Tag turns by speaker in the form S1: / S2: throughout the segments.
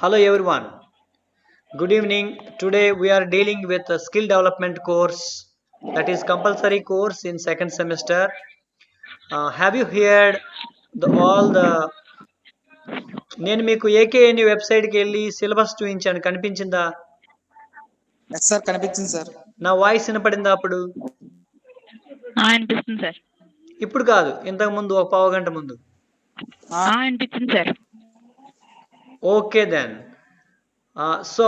S1: Hello everyone. Good evening. Today we are dealing with a skill development course that is compulsory course in second semester. Have you heard all the నేను మీకు ఏకేఎన్యు వెబ్సైట్కి వెళ్ళి syllabus చూపించాను కనిపించిందా?
S2: Yes sir కనిపించింది sir.
S1: నా voice వినపడిందా అప్పుడు?
S3: అనిపిస్తుంది సార్.
S1: ఇప్పుడు కాదు, ఇంతకు ముందు ఒక పావు గంట ముందు.
S3: అనిపించింది సార్.
S1: Okay then. సో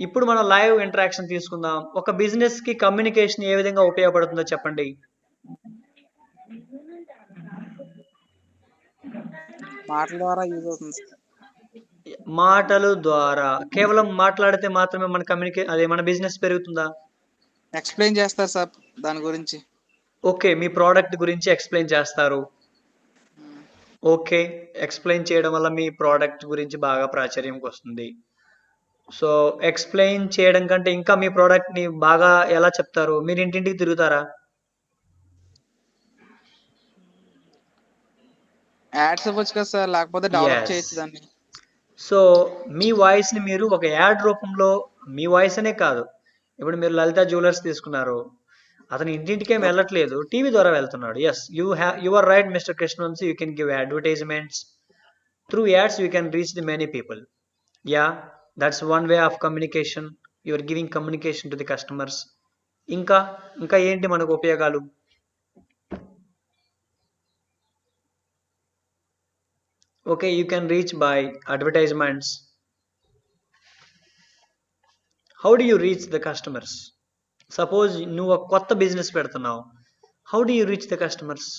S1: ఇప్పుడు మనం లైవ్ ఇంటరాక్షన్ తీసుకుందాం. ఒక బిజినెస్ కి కమ్యూనికేషన్ ఏ విధంగా ఉపయోగపడుతుందో చెప్పండి.
S2: మాటల ద్వారా యూజ్ అవుతుంది.
S1: మాటలు ద్వారా కేవలం మాట్లాడితే మాత్రమే మన మన బిజినెస్ పెరుగుతుందా?
S2: ఎక్స్ప్లెయిన్ చేస్తారు సార్ దాని గురించి.
S1: ఓకే, మీ ప్రోడక్ట్ గురించి ఎక్స్ప్లెయిన్ చేస్తారు. ఓకే, ఎక్స్ప్లెయిన్ చేయడం వల్ల మీ ప్రోడక్ట్ గురించి బాగా ప్రాచుర్యంకి వస్తుంది. సో ఎక్స్ప్లెయిన్ చేయడం కంటే ఇంకా మీ ప్రోడక్ట్ ని బాగా ఎలా చెప్తారు? మీరు ఇంటింటికి తిరుగుతారా?
S2: యాడ్స్ ఇవ్వచ్చు కదా సార్, లేకపోతే డెవలప్ చేయొచ్చు దాన్ని.
S1: సో మీ వాయిస్ ని మీరు ఒక యాడ్ రూపంలో, మీ వాయిస్ అనే కాదు, ఇప్పుడు మీరు లలిత జ్యువెలర్స్ తీసుకున్నారు, అతను ఇంటింటికేం వెళ్ళట్లేదు, టీవీ ద్వారా వెళ్తున్నాడు. Yes, you are right mister Krishnavamsi, you can give advertisements through ads, you can reach the many people. Yeah, that's one way of communication. You are giving communication to the customers. ఇంకా ఇంకా ఏంటి మనకు ఉపయోగాలు? Okay, you can reach by advertisements. How do you reach the customers? Suppose నువ్వు ఒక కొత్త business పెడుతున్నావు, how do you reach the customers?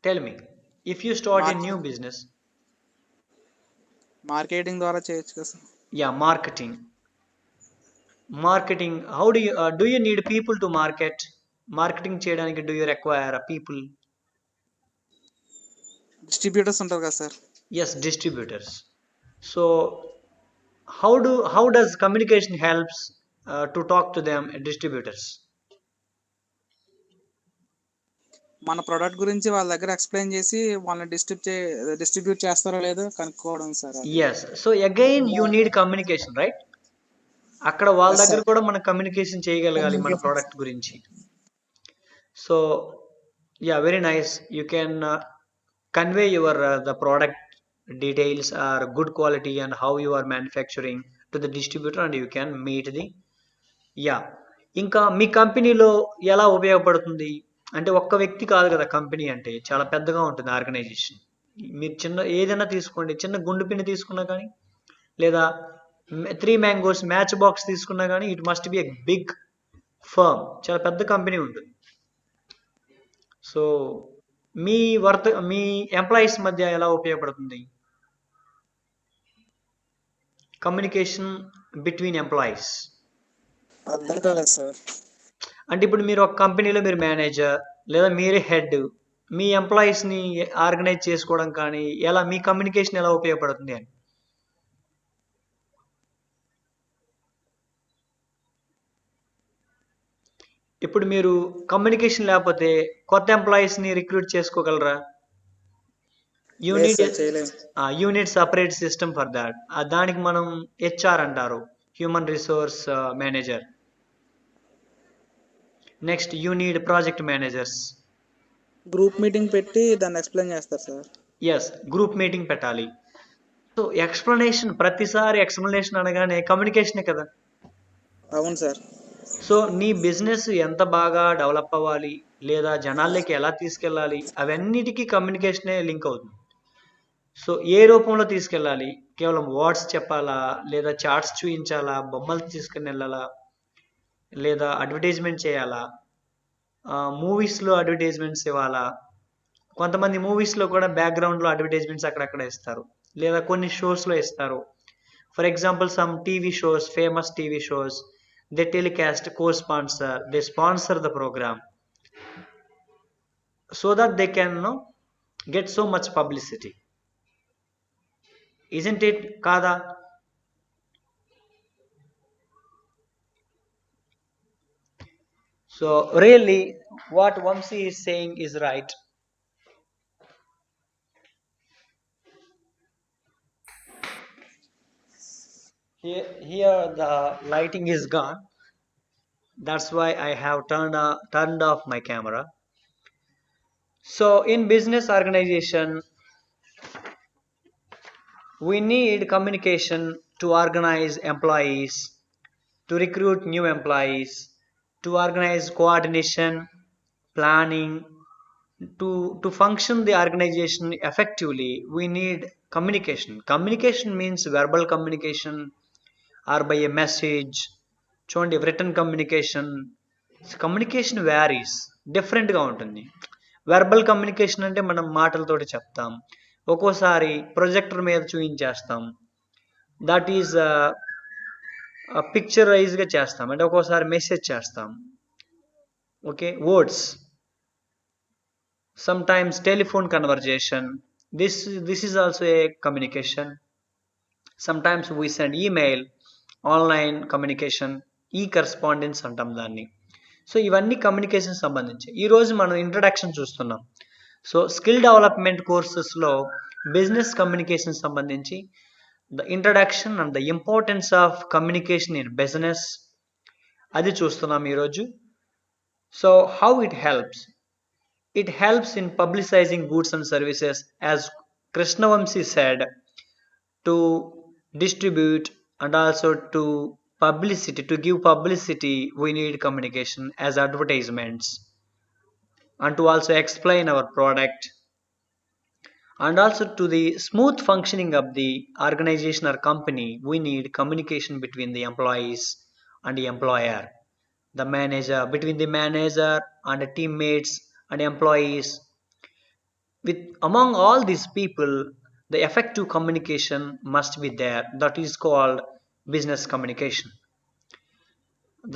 S1: Tell me, if you start a new business.
S2: Marketing ద్వారా చేయొచ్చు కదా sir.
S1: Yeah, marketing how do you need people to market? Marketing చేయడానికి do you require people?
S2: Distributors ఉంటారు కదా sir.
S1: Yes, distributors. So how does communication helps to talk to them, distributors?
S2: మన product గురించి వాళ్ళ దగ్గర ఎక్స్ప్లెయిన్ చేసి వాళ్ళని distribute చేస్తారో లేదో కనుక్కోవడం sir.
S1: Yes, so again you need communication, right? అక్కడ వాళ్ళ దగ్గర కూడా మనం కమ్యూనికేషన్ చేయగలగాలి మన ప్రోడక్ట్ గురించి. So yeah, very nice. You can convey your the product details are good quality and how you are manufacturing to the distributor and you can meet the ఇంకా మీ కంపెనీలో ఎలా ఉపయోగపడుతుంది అంటే, ఒక్క వ్యక్తి కాదు కదా కంపెనీ అంటే, చాలా పెద్దగా ఉంటుంది ఆర్గనైజేషన్. మీరు చిన్న ఏదైనా తీసుకోండి, చిన్న గుండు పిన్ని తీసుకున్నా కానీ, లేదా 3 మ్యాంగోస్ మ్యాచ్ బాక్స్ తీసుకున్నా కానీ, it must be a big firm, చాలా పెద్ద కంపెనీ ఉంటుంది. సో మీ ఎంప్లాయీస్ మధ్య ఎలా ఉపయోగపడుతుంది కమ్యూనికేషన్ బిట్వీన్ ఎంప్లాయీస్? అంటే ఇప్పుడు మీరు ఒక కంపెనీలో మీరు మేనేజర్ లేదా మీరే హెడ్, మీ ఎంప్లాయీస్ని ఆర్గనైజ్ చేసుకోవడం కానీ ఎలా, మీ కమ్యూనికేషన్ ఎలా ఉపయోగపడుతుంది అని? ఇప్పుడు మీరు కమ్యూనికేషన్ లేకపోతే కొత్త ఎంప్లాయీస్ని రిక్రూట్ చేసుకోగలరా? Unit separate system for that. దానికి మనం హెచ్ఆర్ అంటారు, human resource manager. Next you need project managers.
S2: Group meeting పెట్టి దాన్ని ఎక్స్ప్లెయిన్ చేస్తారు సార్.
S1: ఎస్, గ్రూప్ మీటింగ్ పెట్టాలి. సో ఎక్స్ప్లెనేషన్, ప్రతిసారి ఎక్స్ప్లెనేషన్ అనగానే కమ్యూనికేషనే కదా.
S2: అవును సార్.
S1: సో నీ బిజినెస్ ఎంత బాగా డెవలప్ అవ్వాలి, లేదా జనాల్లోకి ఎలా తీసుకెళ్ళాలి, అవన్నిటికీ కమ్యూనికేషనే లింక్ అవుతుంది. సో ఏ రూపంలో తీసుకెళ్ళాలి? కేవలం వర్డ్స్ చెప్పాలా, లేదా చార్ట్స్ చూపించాలా, బొమ్మలు తీసుకుని వెళ్ళాలా, లేదా అడ్వర్టైజ్మెంట్ చేయాలా, మూవీస్లో అడ్వర్టైజ్మెంట్స్ ఇవ్వాలా? కొంతమంది మూవీస్లో కూడా బ్యాక్గ్రౌండ్లో అడ్వర్టైజ్మెంట్స్ అక్కడక్కడ ఇస్తారు, లేదా కొన్ని షోస్లో ఇస్తారు. For example some TV shows, famous TV shows, they telecast co-sponsor, they sponsor the program so that they can get so much publicity, isn't it kada? So really what Vamsi is saying is right. Here the lighting is gone. That's why I have turned off my camera. So in business organization, we need communication to organize employees, to recruit new employees, to organize coordination, planning, to function the organization effectively. We need communication. Communication means verbal communication or by a message. చూడండి written communication. Communication varies డిఫరెంట్గా ఉంటుంది. Verbal communication అంటే మనం మాటలతోటి చెప్తాం, ఒక్కోసారి projector మీద చూపించేస్తాం, that is పిక్చరైజ్గా చేస్తాం, అంటే ఒక్కోసారి మెసేజ్ చేస్తాం. Okay, words, sometimes telephone conversation, this is also a communication. Sometimes we send email, online communication, ఈ కరెస్పాండెన్స్ అంటాం దాన్ని. సో ఇవన్నీ కమ్యూనికేషన్ సంబంధించి ఈరోజు మనం ఇంట్రడక్షన్ చూస్తున్నాం. సో స్కిల్ డెవలప్మెంట్ కోర్సెస్లో బిజినెస్ కమ్యూనికేషన్ సంబంధించి the introduction and the importance of communication in business అది చూస్తున్నాం ఈరోజు. So how it helps? It helps in publicizing goods and services, as Krishnavamsi said, to distribute and also to publicity, to give publicity we need communication as advertisements, and to also explain our product, and also to the smooth functioning of the organization or company we need communication between the employees and the employer, the manager, between the manager and the teammates and employees. With among all these people, the effective communication must be there. That is called business communication.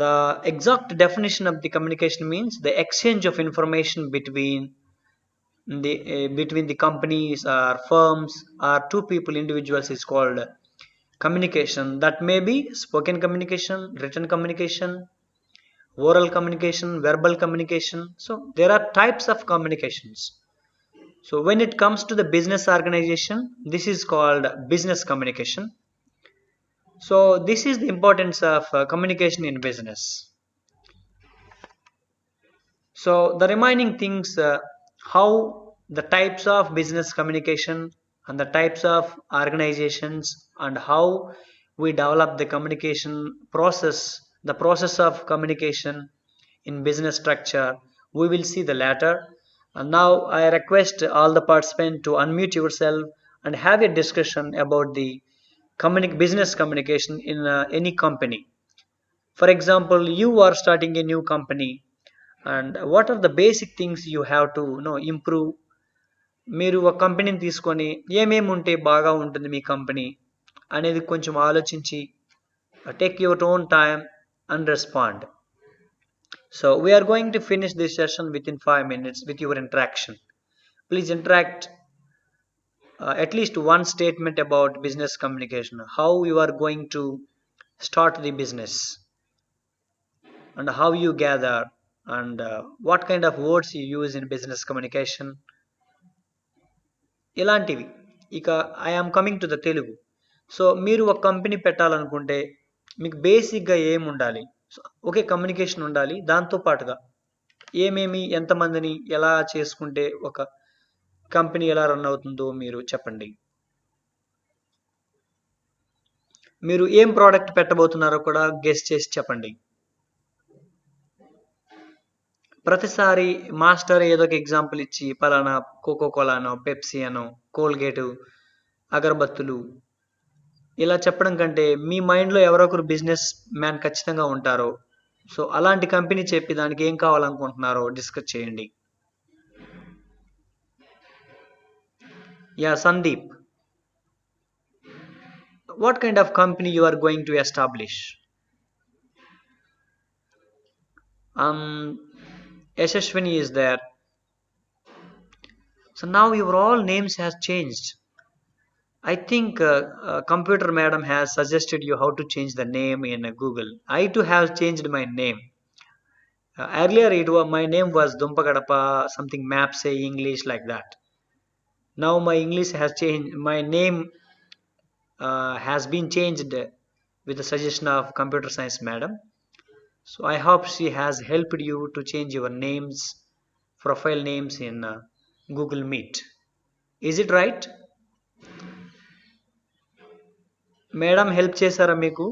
S1: The exact definition of the communication means the exchange of information between the companies or firms or two people, individuals, is called communication. That may be spoken communication, written communication, oral communication, verbal communication. So there are types of communications. So when it comes to the business organization, this is called business communication. So this is the importance of communication in business. So the remaining things, how the types of business communication and the types of organizations and how we develop the communication process, the process of communication in business structure, we will see the latter. And now I request all the participants to unmute yourself and have a discussion about the business communication in any company. For example, you are starting a new company, and what are the basic things you have to improve? మీరు ఒక కంపెనీని తీసుకొని ఏమేమి ఉంటే బాగా ఉంటుంది మీ company అనేది కొంచెం ఆలోచించి take your own time and respond. So we are going to finish this session within 5 minutes with your interaction. Please interact at least one statement about business communication, how you are going to start the business and how you gather and what kind of words you use in business communication. ఇలాంటివి. ఇక I am coming to the Telugu. So మీరు ఒక company పెట్టాలనుకుంటే మీకు బేసిక్గా ఏమి ఉండాలి? Okay, communication ఉండాలి, దాంతోపాటుగా ఏమేమి, ఎంతమందిని, ఎలా చేసుకుంటే ఒక కంపెనీ ఎలా రన్ అవుతుందో మీరు చెప్పండి. మీరు ఏం ప్రోడక్ట్ పెట్టబోతున్నారో కూడా గెస్ చేసి చెప్పండి. ప్రతిసారి మాస్టర్ ఏదో ఒక ఎగ్జాంపుల్ ఇచ్చి పలానా కోకోకోలానో, పెప్సీ అనో, కోల్గేటు, అగరబత్తులు ఇలా చెప్పడం కంటే మీ మైండ్లో ఎవరో ఒకరు బిజినెస్ మ్యాన్ ఖచ్చితంగా ఉంటారో, సో అలాంటి కంపెనీ చెప్పి దానికి ఏం కావాలనుకుంటున్నారో డిస్కస్ చేయండి. Yeah, Sandeep, what kind of company you are going to establish? Yashashwini is there. So now your all names has changed. I think computer madam has suggested you how to change the name in Google. I too have changed my name. Earlier my name was Dumpagadapa, something map say English like that. Now my English has changed. My name has been changed with the suggestion of computer science madam. So I hope she has helped you to change your names, profile names in Google Meet. Is it right? Madam help చేశారా మీకు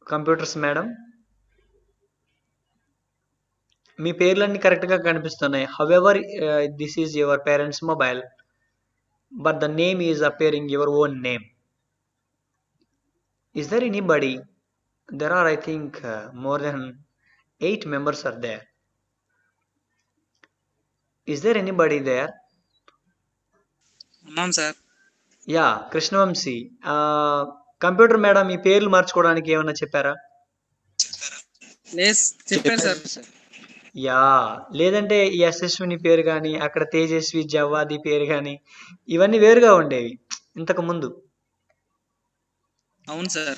S1: computers madam? మీ పేర్లన్నీ కరెక్ట్గా కనిపిస్తున్నాయి. However this is your parents mobile, but the name is appearing your own name. Is there anybody? There are, I think, more than 8 members are there. Is there anybody there?
S2: ఉన్నాం sir.
S1: Yeah Krishnavamshi, computer madam మీ పేర్లు మార్చుకోవడానికి ఏమన్నా చెప్పారా?
S2: లేదు చెప్పారు sir.
S1: Yeah, లేదంటే ఈ యశస్విని పేరు కానీ అక్కడ తేజస్వి జవ్వాది పేరు కానీ ఇవన్నీ వేరుగా ఉండేవి ఇంతకు ముందు.
S2: అవును సార్.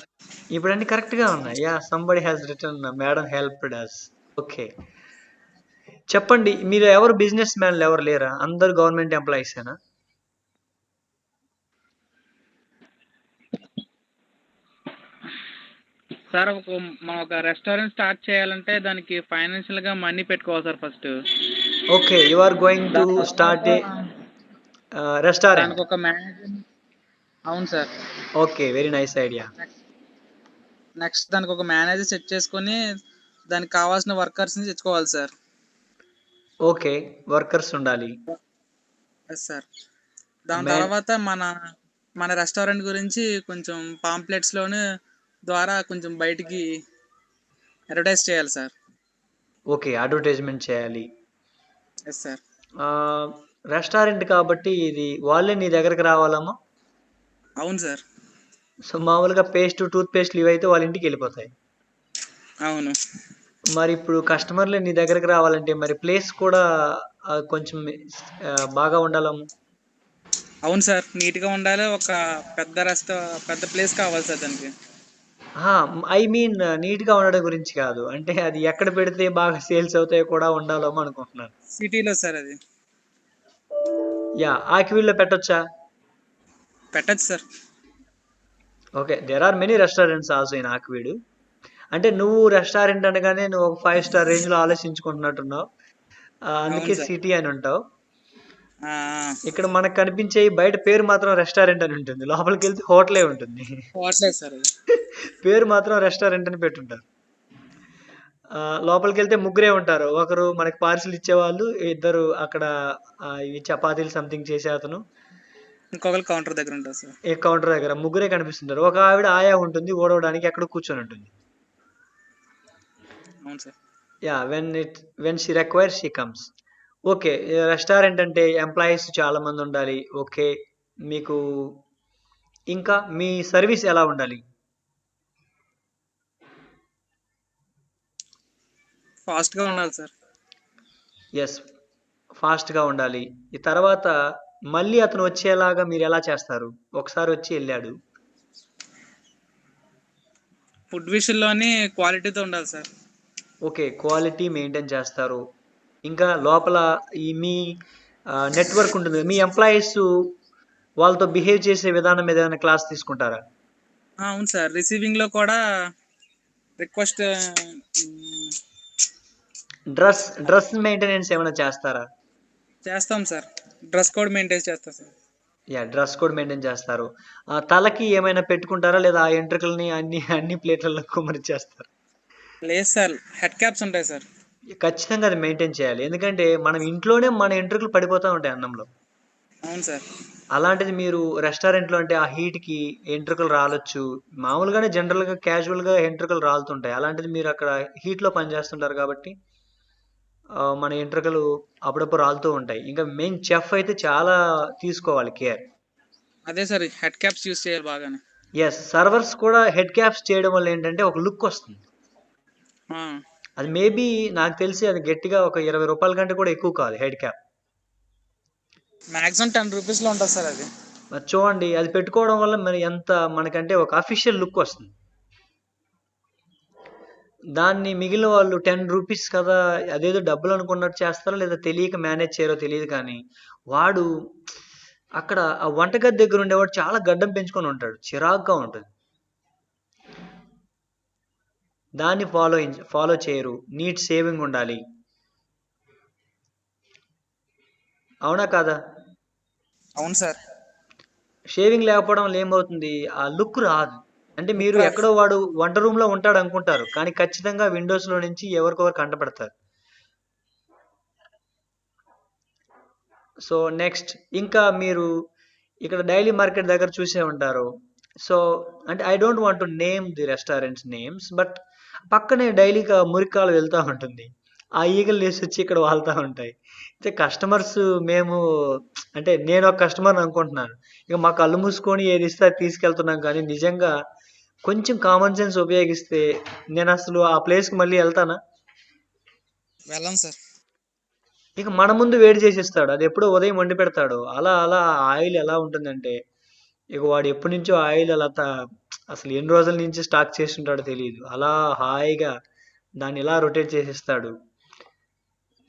S1: ఇప్పుడు అన్ని కరెక్ట్గా ఉన్నాయి. Yeah, somebody has return madam helped us. Okay, చెప్పండి, మీరు ఎవరు బిజినెస్ మ్యాన్లు ఎవరు లేరా? అందరు గవర్నమెంట్ ఎంప్లాయీసేనా?
S4: సార్ మనం ఒక రెస్టారెంట్ స్టార్ట్ చేయాలంటే దానికి ఫైనాన్షియల్ గా మనీ పెట్టుకోవాలి sir first.
S1: Okay, you are going to start a restaurant.
S4: దానికి ఒక మేనేజర్. అవును sir.
S1: Okay, very nice idea.
S2: Next దానికి ఒక మేనేజర్ సెట్ చేసుకొని దానికి కావాల్సిన వర్కర్స్ ని తెచ్చుకోవాలి సార్.
S1: ఓకే, వర్కర్స్ ఉండాలి.
S2: Yes sir. దాని తర్వాత మన రెస్టారెంట్ గురించి కొంచెం పాంప్లెట్స్ లోనే ద్వారా కొంచెం బయటికి అడ్వర్టైజ్ చేయాలి సార్.
S1: ఓకే, అడ్వర్టైజ్మెంట్ చేయాలి.
S2: Yes sir.
S1: రెస్టారెంట్ కాబట్టి ఇది వాళ్ళే నీ దగ్గరకు రావాలమ్మా?
S2: అవును సార్.
S1: సో మామూలుగా పేస్ట్ టూత్ పేస్ట్లు ఇవైతే వాళ్ళ ఇంటికి వెళ్ళిపోతాయి.
S2: అవును.
S1: మరి ఇప్పుడు కస్టమర్లు నీ దగ్గరకు రావాలంటే మరి ప్లేస్ కూడా కొంచెం బాగా ఉండాలమ్మా.
S2: అవును సార్, నీట్ గా ఉండాలి. ఒక పెద్ద ప్లేస్ కావాలి సార్ దానికి.
S1: ఐ మీన్ నీట్గా ఉండడం గురించి కాదు, అంటే అది ఎక్కడ పెడితే బాగా సేల్స్ అవుతాయో కూడా ఉండాలేమో అనుకుంటున్నాను.
S2: సిటీలో సార్ అది.
S1: యా, ఆకివీడ్లో పెట్టొచ్చా?
S2: పెట్టచ్చు sir.
S1: Okay, there are many restaurants also in Akividu. అంటే నువ్వు రెస్టారెంట్ అనగానే నువ్వు ఒక 5 స్టార్ రేంజ్లో ఆలోచించుకుంటున్నట్టున్నావు, అందుకే
S2: అవును సార్.
S1: సిటీ అని ఉంటావు.
S2: ఆ,
S1: ఇక్కడ మనకు కనిపించే బయట పేరు మాత్రం రెస్టారెంట్ అని ఉంటుంది, లోపలికి వెళ్తే హోటలే ఉంటుంది.
S2: పోవట్లేదు సార్ అది.
S1: పేరు మాత్రం రెస్టారెంట్ అని పెట్టుంటారు. లోపలికి వెళ్తే ముగ్గురే ఉంటారు. ఒకరు మనకి పార్సిల్ ఇచ్చేవాళ్ళు, ఇద్దరు అక్కడ ఇవి చపాతీలు సంథింగ్ చేసే అతను,
S2: ఇంకొకరు కౌంటర్ దగ్గర ఉంటారు సార్.
S1: ఏ కౌంటర్ దగ్గర ముగ్గురే కనిపిస్తుంటారు. ఒక ఆవిడ ఆయా ఉంటుంది, ఓడవడానికి ఎక్కడ కూర్చొని ఉంటుంది.
S2: అవును sir.
S1: Yeah, when she requires she comes. Okay, restaurant అంటే ఎంప్లాయీస్ చాలా మంది ఉండాలి. ఓకే, మీకు ఇంకా మీ సర్వీస్ ఎలా ఉండాలి?
S2: ఫాస్ట్ గా ఉండాలి సార్.
S1: ఎస్, ఫాస్ట్గా ఉండాలి. ఈ తర్వాత మళ్ళీ అతను వచ్చేలాగా మీరు ఎలా చేస్తారు? ఒకసారి వచ్చి వెళ్ళాడు.
S2: ఫుడ్ విషయంలోని క్వాలిటీతో ఉండాలి సార్.
S1: ఓకే, క్వాలిటీ మెయింటైన్ చేస్తారు. ఇంకా లోపల ఈ మీ నెట్వర్క్ ఉంటుంది, మీ ఎంప్లాయీస్ వాళ్ళతో బిహేవ్ చేసే విధానం మీద ఏదైనా క్లాస్ తీసుకుంటారా?
S2: అవును సార్. రిసీవింగ్ లో కూడా రిక్వెస్ట్
S1: డ్రెస్ మెయింటెనెన్స్ ఏమైనా చేస్తారా?
S2: చేస్తాం సార్. డ్రెస్ కోడ్ మెయింటైన్ చేస్తాం sir.
S1: Yeah, dress code maintain చేస్తారు. తలకి ఏమైనా పెట్టుకుంటారా, లేదా ఆ ఎంట్రుకల్ని అన్ని ప్లేట్లలో కుమ్మరిచ్చేస్తారు?
S2: లేదు సార్, హెడ్ క్యాప్స్ ఉంటాయి సార్.
S1: ఖచ్చితంగా అది మెయింటైన్ చేయాలి, ఎందుకంటే మనం ఇంట్లోనే మన ఎంట్రుకలు పడిపోతూ ఉంటాయి అన్నంలో.
S2: అవును సార్.
S1: అలాంటిది మీరు రెస్టారెంట్లో అంటే ఆ హీట్కి ఎంట్రుకలు రాలొచ్చు. మామూలుగానే జనరల్గా క్యాజువల్గా ఎంట్రుకలు రాలుతుంటాయి, అలాంటిది మీరు అక్కడ హీట్లో పనిచేస్తుంటారు కాబట్టి మన ఎంట్రుకలు అప్పుడప్పుడు రాలుతూ ఉంటాయి. ఇంకా మెయిన్ చెఫ్ అయితే చాలా తీసుకోవాలి కేర్.
S2: అదే సార్, హెడ్ క్యాప్స్ యూస్ చేయాలి బాగానే.
S1: ఎస్, సర్వర్స్ కూడా హెడ్ క్యాప్స్ చేయడం వల్ల ఏంటంటే ఒక లుక్ వస్తుంది. అది మేబీ నాకు తెలిసి అది గట్టిగా ఒక 20 రూపాయల కంటే కూడా ఎక్కువ కాదు హెడ్ క్యాప్.
S2: మాక్సిమం 10 రూపీస్ లో ఉంటుంది సార్ అది.
S1: మరి చూడండి, అది పెట్టుకోవడం వల్ల మరి ఎంత మనకంటే ఒక అఫీషియల్ లుక్ వస్తుంది. దాన్ని మిగిలిన వాళ్ళు 10 రూపీస్ కదా అదేదో డబ్బులు అనుకున్నట్టు చేస్తారో లేదా తెలియక మేనేజ్ చేయరో తెలియదు, కానీ వాడు అక్కడ ఆ వంటగది దగ్గర ఉండేవాడు చాలా గడ్డం పెంచుకొని ఉంటాడు, చిరాగ్గా ఉంటుంది. దాన్ని ఫాలో చేయరు. నీట్ సేవింగ్ ఉండాలి. అవునా కాదా?
S2: అవును సార్.
S1: షేవింగ్ లేకపోవడం వల్ల ఏమవుతుంది? ఆ లుక్ రాదు. అంటే మీరు ఎక్కడో వాడు వంట రూమ్‌లో ఉంటాడు అనుకుంటారు. కానీ ఖచ్చితంగా విండోస్‌లో నుంచి ఎవరికొకరు కంటపడతారు. సో, నెక్స్ట్ ఇంకా మీరు ఇక్కడ డైలీ మార్కెట్ దగ్గర చూసే ఉంటారు. సో, అంటే I don't want to name the restaurants names. But పక్కనే డైలీగా మురికాలు వెళ్తా ఉంటుంది. ఆ ఈగలు లేసొచ్చి ఇక్కడ వాలుతా ఉంటాయి. అయితే కస్టమర్స్ మేము అంటే నేను ఒక కస్టమర్‌ని అనుకుంటున్నాను. ఇక మా కళ్ళు మూసుకొని ఏదిస్తే అది తీసుకెళ్తున్నాం కానీ నిజంగా కొంచెం కామన్ సెన్స్ ఉపయోగిస్తే నేనసలు ఆ ప్లేస్‌కి మళ్ళీ ఎళ్తానా?
S2: వెళ్ళం సార్.
S1: ఇక మన ముందు వేడి చేసిస్తాడు. అది ఎప్పుడో ఉదయం వండి పెడతాడు. అలా అలా ఆ ఆయిల్ ఎలా ఉంటుందంటే, ఇక వాడు ఎప్పటినుంచో ఆయిల్ అలా అసలు ఎన్ని రోజుల నుంచి స్టాక్ చేసుంటాడో తెలీదు. అలా హాయిగా దాన్ని ఇలా రొటేట్ చేసిస్తాడు.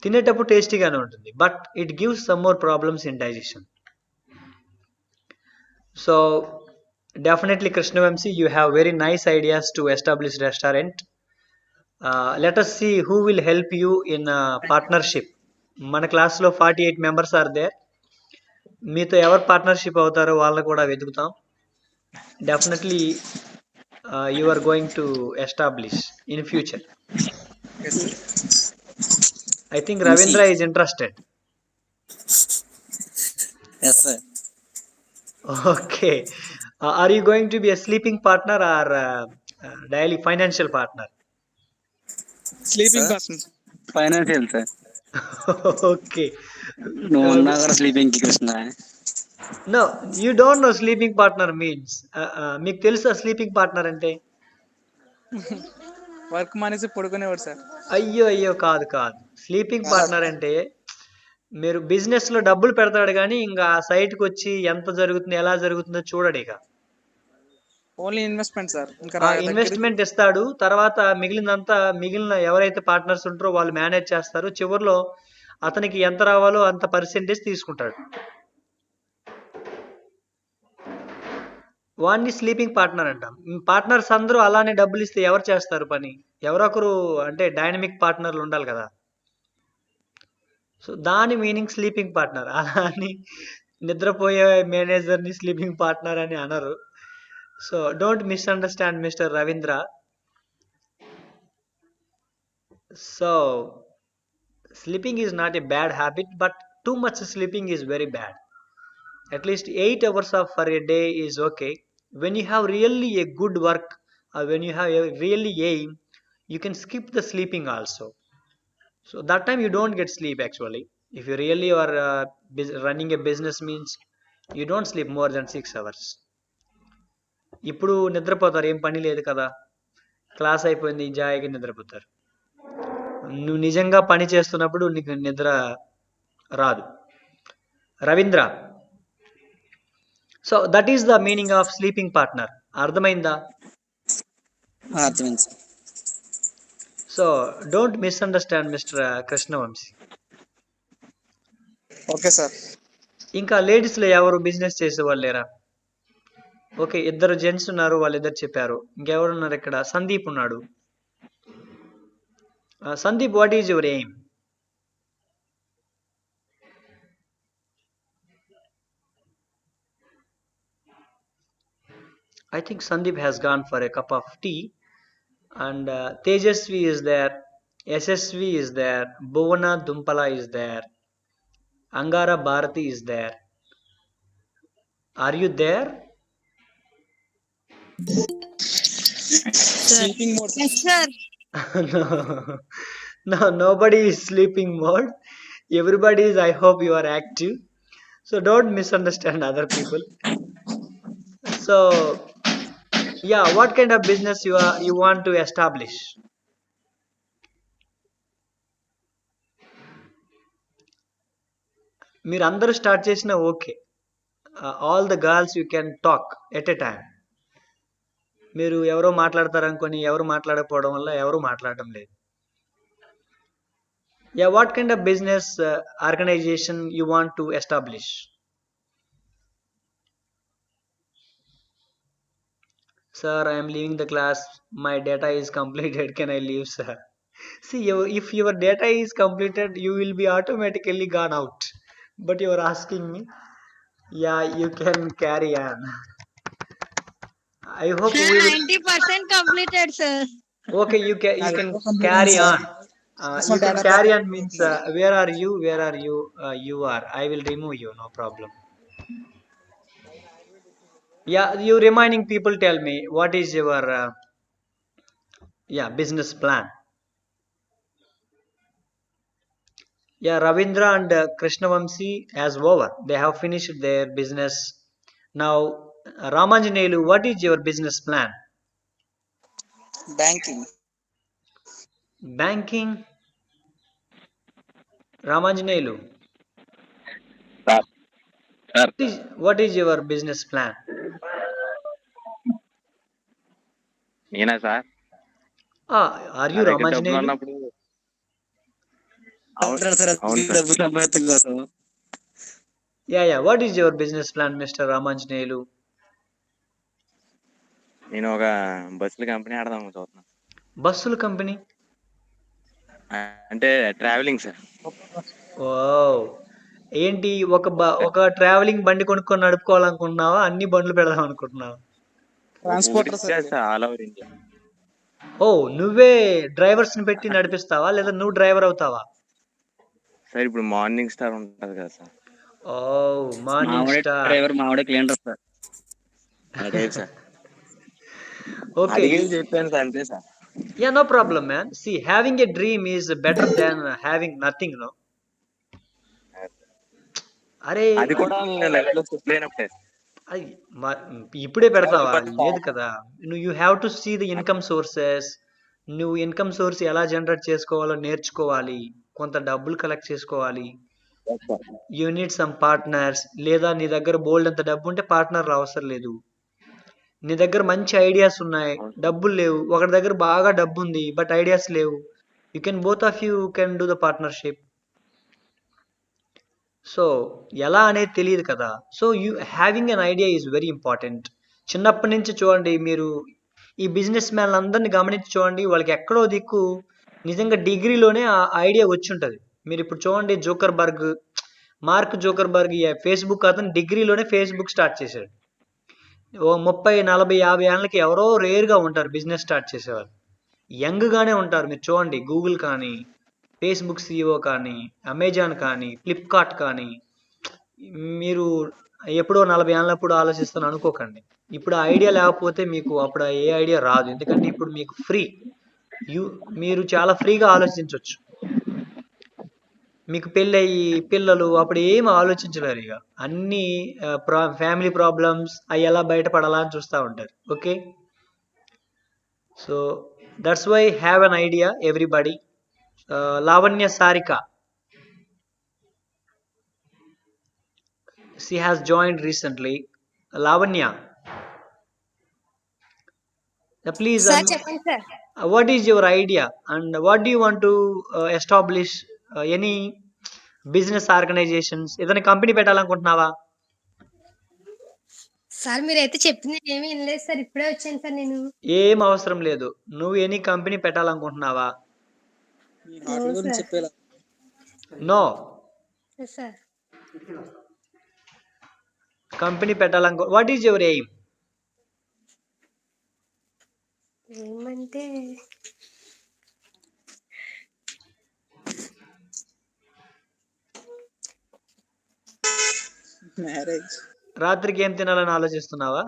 S1: తినేటప్పుడు టేస్టీగానే ఉంటుంది. But it gives some more problems in digestion. So definitely Krishnavamsi, you have very nice ideas to establish restaurant. Let us see who will help you in partnership. మన క్లాస్లో 48 మెంబర్స్ ఆర్ దేర్. మీతో ఎవరు partnership అవుతారో వాళ్ళని కూడా వెతుకుతాం. Definitely you are going to establish in future.
S2: Yes sir.
S1: I think Ravindra is interested.
S2: Yes sir.
S1: Okay. Are you going to be a sleeping partner or daily financial partner?
S4: Sleeping person.
S5: Financial sir.
S1: Okay.
S5: నువ్వు ఉన్నా కూడా sleeping కి Krishna.
S1: No, you don't know sleeping partner means. మీకు తెలుసా sleeping partner అంటే?
S2: Work మానేసి పడుకునేవాడు sir.
S1: అయ్యో అయ్యో, కాదు కాదు. స్లీపింగ్ పార్ట్నర్ అంటే మీరు బిజినెస్ లో డబ్బులు పెడతాడు కానీ ఇంకా ఆ సైట్కి వచ్చి ఎంత జరుగుతుందో ఎలా జరుగుతుందో చూడడు. ఇక
S2: ఓన్లీ ఇన్వెస్ట్మెంట్ సార్. ఇంకా
S1: ఆ ఇన్వెస్ట్మెంట్ ఇస్తాడు. తర్వాత మిగిలిన ఎవరైతే పార్ట్నర్స్ ఉంటారో వాళ్ళు మేనేజ్ చేస్తారు. చివరిలో అతనికి ఎంత రావాలో అంత పర్సెంటేజ్ తీసుకుంటాడు. వాడిని స్లీపింగ్ పార్ట్నర్ అంటాం. పార్ట్నర్స్ అందరూ అలానే డబ్బులు ఇస్తే ఎవరు చేస్తారు పని? ఎవరొకరు అంటే డైనమిక్ పార్ట్నర్లు ఉండాలి కదా. సో దాని మీనింగ్ స్లీపింగ్ పార్ట్నర్. అలా అని నిద్రపోయే మేనేజర్ని స్లీపింగ్ పార్ట్నర్ అని అనరు. So don't misunderstand mister Ravindra. So sleeping is not a bad habit, but too much sleeping is very bad. At least 8 hours of for a day is okay. When you have really a good work or when you have a really aim, you can skip the sleeping also. So that time you don't get sleep actually. If you really are running a business means you don't sleep more than 6 hours. ఇప్పుడు నిద్రపోతారు, ఏం పని లేదు కదా, class అయిపోయింది, జాయిగా నిద్రపోతారు. నువ్వు నిజంగా పని చేస్తున్నప్పుడు నీకు నిద్ర రాదు. Ravindra, so that is the meaning of sleeping partner. అర్థమైందా?
S5: అర్థమైంది sir.
S1: So don't misunderstand mister Krishna Vamsi.
S2: Okay sir.
S1: ఇంకా లేడీస్లో ఎవరు బిజినెస్ చేసేవాళ్ళు లేరా? ఓకే, ఇద్దరు జెంట్స్ ఉన్నారు, వాళ్ళిద్దరు చెప్పారు. ఇంకెవరు ఉన్నారు ఇక్కడ? సందీప్ ఉన్నాడు. Sandeep, what is your aim? I think Sandeep has gone for a cup of tea. And Tejasvi is there, SSV is there, Bhuvana Dumpala is there, Angara Bharati is there. Are you there?
S2: Sleeping mode.
S3: Yes, sir.
S1: No, no, nobody is sleeping mode. Everybody is, I hope you are active. So don't misunderstand other people. So yeah, what kind of business you want to establish? మీరు అందరూ start చేసినా okay. All the girls you can talk at a time. మీరు ఎవరో మాట్లాడతారనుకొని ఎవరు మాట్లాడకపోవడం వల్ల ఎవరు మాట్లాడటం లేదు. Yeah, what kind of business organisation you want to establish? Sir, I am leaving the class. My data is completed. Can I leave, sir? See, if your data is completed, you will be automatically gone out. But you are asking me, yeah, you can carry on. I hope
S6: Sir,
S1: we will.
S6: 90% completed, sir.
S1: Okay, you
S2: నాది
S1: can
S2: ఎప్పుడు complete అయింది
S1: carry
S2: sir?
S1: on. You
S2: అసలు
S1: can
S2: data
S1: carry
S2: pack
S1: on means where are you? Where are you? You are. I will remove you. No problem. Yeah, you remaining people tell me what is your yeah business plan. Yeah, Ravindra and Krishnavamsi has over. They have finished their business. Now, Ramanjanelu, what is your business plan?
S2: Banking.
S1: Banking, Ramanjanelu.
S5: Sir sir
S1: What is your business plan?
S5: నేనా sir
S1: Are
S5: నా
S1: you
S5: దగ్గర డబ్బులు
S1: Ramanjanelu?
S5: ఉన్నప్పుడు అవును
S2: sir
S5: అవును sir
S2: డబ్బు సంపాదించడం కోసం.
S1: Yeah. What is your business plan, Mr. Ramanjanelu?
S5: నేను ఒక బస్సుల కంపెనీ ఆడదాం చూస్తున్నాను.
S1: బస్సుల కంపెనీ.
S5: అంటే ట్రావెలింగ్ సార్.
S1: ఓ ఏంటి ఒక ట్రావెలింగ్ బండి కొనుక్కొని నడుపుకోవాలనుకుంటున్నావా? అన్ని బండ్లు పెడదాం అనుకుంటున్నావా?
S2: Transporter sir.
S5: ఒకటి ఆల్ ఓవర్ ఇండియా.
S1: ఓ నువ్వే డ్రైవర్స్ ని పెట్టి నడిపిస్తావా లేదా నువ్వు డ్రైవర్ అవుతావా?
S5: సార్ ఇప్పుడు మార్నింగ్ స్టార్ ఉంటది కదా సార్,
S1: ఓ మార్నింగ్
S5: మావిడే
S1: స్టార్.
S5: డ్రైవర్ మావిడే క్లీనర్ సార్. ఆ టైప్ సార్.
S1: ఓకే.
S5: అడిగేది చెప్పాను సార్, అంతే sir.
S1: Yeah, no problem, man. See, having a dream is better than having nothing, no? అరే
S5: అది కూడా నేను లైఫ్ లో సెటిల్ అయినప్పుడే.
S1: అది ఇప్పుడే పెడతావా? లేదు కదా. You have to see the income sources. నువ్వు ఇన్కమ్ సోర్స్ ఎలా జనరేట్ చేసుకోవాలో నేర్చుకోవాలి. కొంత డబ్బులు కలెక్ట్ చేసుకోవాలి. You need some partners. లేదా నీ దగ్గర బోల్డ్ అంత డబ్బు ఉంటే పార్ట్నర్ అవసరం లేదు. నీ దగ్గర మంచి ఐడియాస్ ఉన్నాయి, డబ్బులు లేవు. ఒకటి దగ్గర బాగా డబ్బు ఉంది బట్ ఐడియాస్ లేవు. You can both of you can do the partnership. So ఎలా అనేది తెలియదు కదా. So you having an idea is very important. చిన్నప్పటి నుంచి చూడండి, మీరు ఈ బిజినెస్ మ్యాన్ అందరిని గమనించి చూడండి, వాళ్ళకి ఎక్కడో దిక్కు నిజంగా డిగ్రీలోనే ఆ ఐడియా వచ్చి ఉంటుంది. మీరు ఇప్పుడు చూడండి మార్క్ జోకర్బర్గ్ ఫేస్బుక్ అతను డిగ్రీలోనే ఫేస్బుక్ స్టార్ట్ చేశాడు. ఓ 30, 40, 50 ఏళ్ళకి ఎవరో రేర్గా ఉంటారు బిజినెస్ స్టార్ట్ చేసేవారు. యంగ్గానే ఉంటారు. మీరు చూడండి గూగుల్ కానీ, ఫేస్బుక్ సిఇఓ కానీ, అమెజాన్ కానీ, ఫ్లిప్కార్ట్ కానీ. మీరు ఎప్పుడో 40 ఏళ్ళప్పుడు ఆలోచిస్తాను అనుకోకండి. ఇప్పుడు ఆ ఐడియా లేకపోతే మీకు అప్పుడు ఏ ఐడియా రాదు. ఎందుకంటే ఇప్పుడు మీకు ఫ్రీ. మీరు చాలా ఫ్రీగా ఆలోచించవచ్చు. మీకు పెళ్ళయి పిల్లలు అప్పుడు ఏం ఆలోచించలేరు. ఇక అన్ని ఫ్యామిలీ ప్రాబ్లమ్స్ అవి ఎలా బయటపడాలా అని చూస్తూ ఉంటారు. Okay, so that's why have an idea everybody. Lavanya Sarika, she has joined recently. Lavanya, please,
S6: sir చెప్పండి sir.
S1: what is your idea and what do you want to establish? Any business organizations, ఏదైనా company పెట్టాలనుకుంటున్నావా?
S6: Sir మీరైతే చెప్పింది ఏమీ వినలేదు sir. ఇప్పుడే వచ్చాను sir నేను.
S1: ఏం అవసరం లేదు. నువ్వు ఎనీ కంపెనీ పెట్టాలనుకుంటున్నావా?
S2: మీ హార్ట్ల గురించి చెప్పేలా.
S1: No,
S6: sir
S1: company what is your aim?
S6: ఏమంటే
S2: మ్యారేజ్.
S1: రాత్రికి ఏం తినాలని ఆలోచిస్తున్నావా?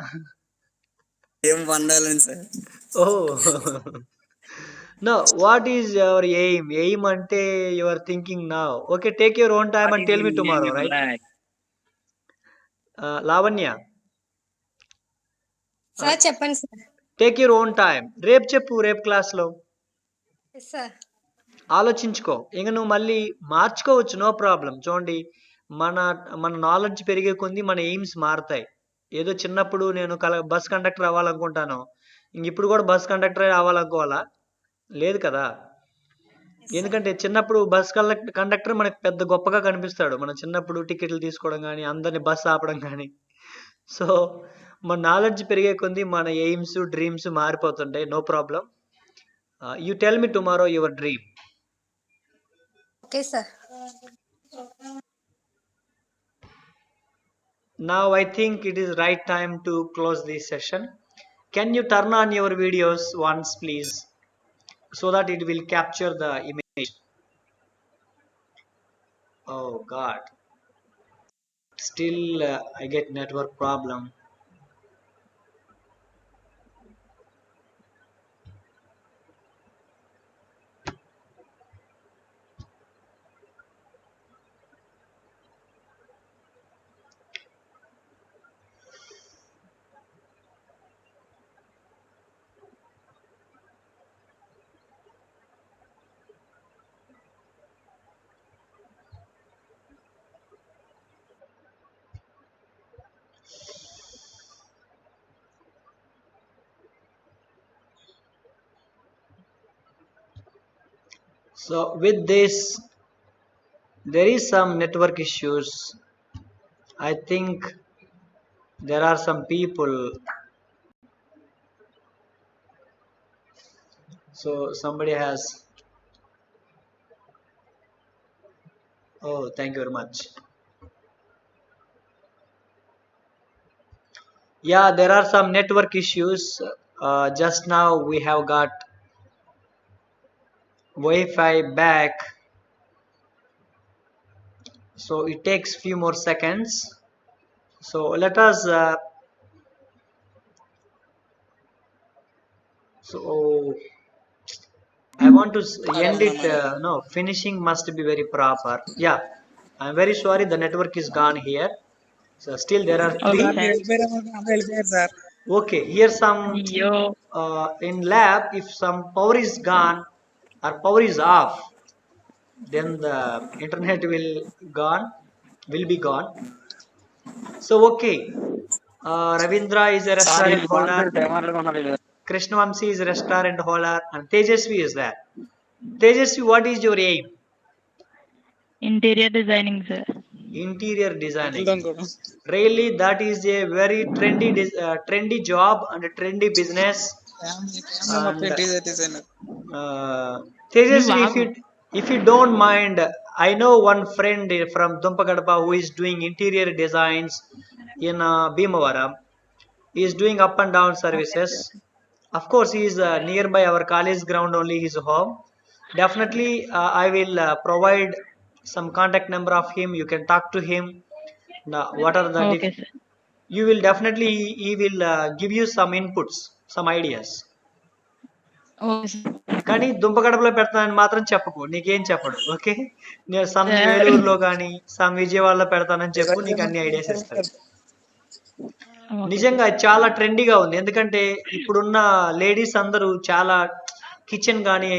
S2: ఏం వండాలని sir.
S1: Oh no, what is your aim? Aim అంటే you are thinking now. Okay, take your own time and tell me tomorrow, right? Lavanya,
S6: sir చెప్పండి sir.
S1: Take your own time. రేపు చెప్పు, రేపు క్లాస్లో
S6: సార్
S1: ఆలోచించుకో. ఇంక నువ్వు మళ్ళీ మార్చుకోవచ్చు, నో ప్రాబ్లం. చూడండి, మన మన నాలెడ్జ్ పెరిగే కొద్దీ మన ఎయిమ్స్ మారుతాయి. ఏదో చిన్నప్పుడు నేను బస్ కండక్టర్ అవ్వాలనుకుంటాను, ఇంక ఇప్పుడు కూడా బస్ కండక్టర్ అవ్వాలనుకోవాలా? లేదు కదా. ఎందుకంటే చిన్నప్పుడు బస్ కండక్టర్ మనకు పెద్ద గొప్పగా కనిపిస్తాడు. మన చిన్నప్పుడు టికెట్లు తీసుకోవడం కానీ, అందరిని బస్ ఆపడం కానీ. సో మన నాలెడ్జ్ పెరిగే కొద్దీ మన ఎయిమ్స్ డ్రీమ్స్ మారిపోతుంటాయి. No problem. You tell me tomorrow your dream.
S6: Okay sir.
S1: Now I think it is right time to close this session. Can you turn on your videos once please, so that it will capture the image? Oh god, still I get network problem. So with this, there is some network issues. I think there are some people. So somebody has. Oh, thank you very much. Yeah, there are some network issues. Just now we have got Wi-Fi back, so it takes few more seconds. So let us. So I want to end it. No, finishing must be very proper. Yeah, I'm very sorry. The network is gone here. So still there are
S3: Okay,
S1: three.
S3: sir.
S2: వెళ్ళిపోయారు sir.
S1: Okay, here some
S3: అయ్యో
S1: in lab. If some power is gone or power is off, then the internet will be gone. So okay, Ravindra is a restaurant holder, Krishnavamsi is a restaurant holder, and Tejasvi is there. Tejasvi, what is your aim?
S3: Interior designing sir.
S1: Interior designing.
S2: దొంగడు.
S1: Really, that is a very trendy job and a trendy business. And
S2: designer.
S1: Tejasvi, if you don't mind, I know one friend from Dumpagadapa who is doing interior designs in Bhimavaram. He is doing up and down services. Of course, he is nearby our college ground only, his home. Definitely, I will provide some contact number of him. You can talk to him. Now, what are the
S3: okay sir.
S1: you will definitely he will give you some inputs, some ideas.
S3: Okay sir.
S1: కానీ దుంపగడపలో పెడతానని మాత్రం చెప్పకు, నీకేం చెప్పడు. Okay, నేను some
S3: Sir.
S1: ఏలూరులో కానీ some విజయవాడలో పెడతానని చెప్పు, నీకు అన్ని ఐడియాస్ ఇస్తాడు.
S3: ఓకే
S1: నిజంగా ఇది చాలా ట్రెండీగా ఉంది. ఎందుకంటే ఇప్పుడున్న లేడీస్ అందరూ చాలా కిచెన్ కానీ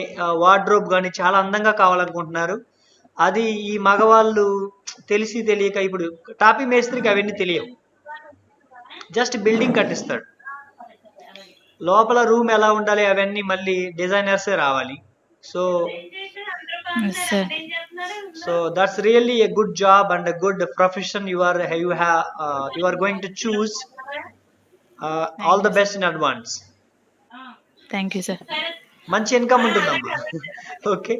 S1: వార్డ్రోబ్ కానీ చాలా అందంగా కావాలనుకుంటున్నారు. అది ఈ మగవాళ్ళు తెలిసి తెలియక, ఇప్పుడు టాపీ మేస్త్రికి అవన్నీ తెలియవు, జస్ట్ బిల్డింగ్ కట్టిస్తాడు. లోపల రూమ్ ఎలా ఉండాలి అవన్నీ మళ్ళీ డిజైనర్సే రావాలి. So
S3: yes sir.
S1: so that's really a good job and a good profession you are going to choose. All the best in advance.
S3: Thank you sir.
S1: మంచి ఇన్కమ్ ఉంటుందమ్మా. Okay,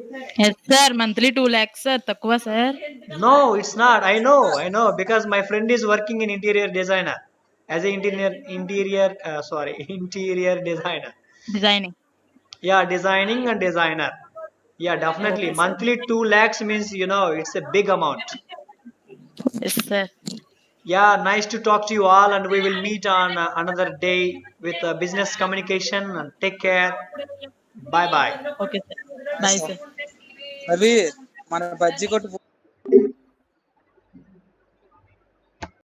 S3: yes sir. Monthly 2 lakhs sir. తక్కువ sir.
S1: no it's not. I know because my friend is working in interior designer as a interior designer.
S3: Designing.
S1: Yeah, designing and designer. Yeah, definitely.
S3: Okay, sir.
S1: Monthly 2 lakhs means, it's a big amount.
S3: Yes sir.
S1: Yeah, nice to talk to you all, and we will meet on another day with business communication. And take care. Bye bye.
S3: Okay sir. Bye sir.
S2: అవి మన బజ్జీ కొట్టు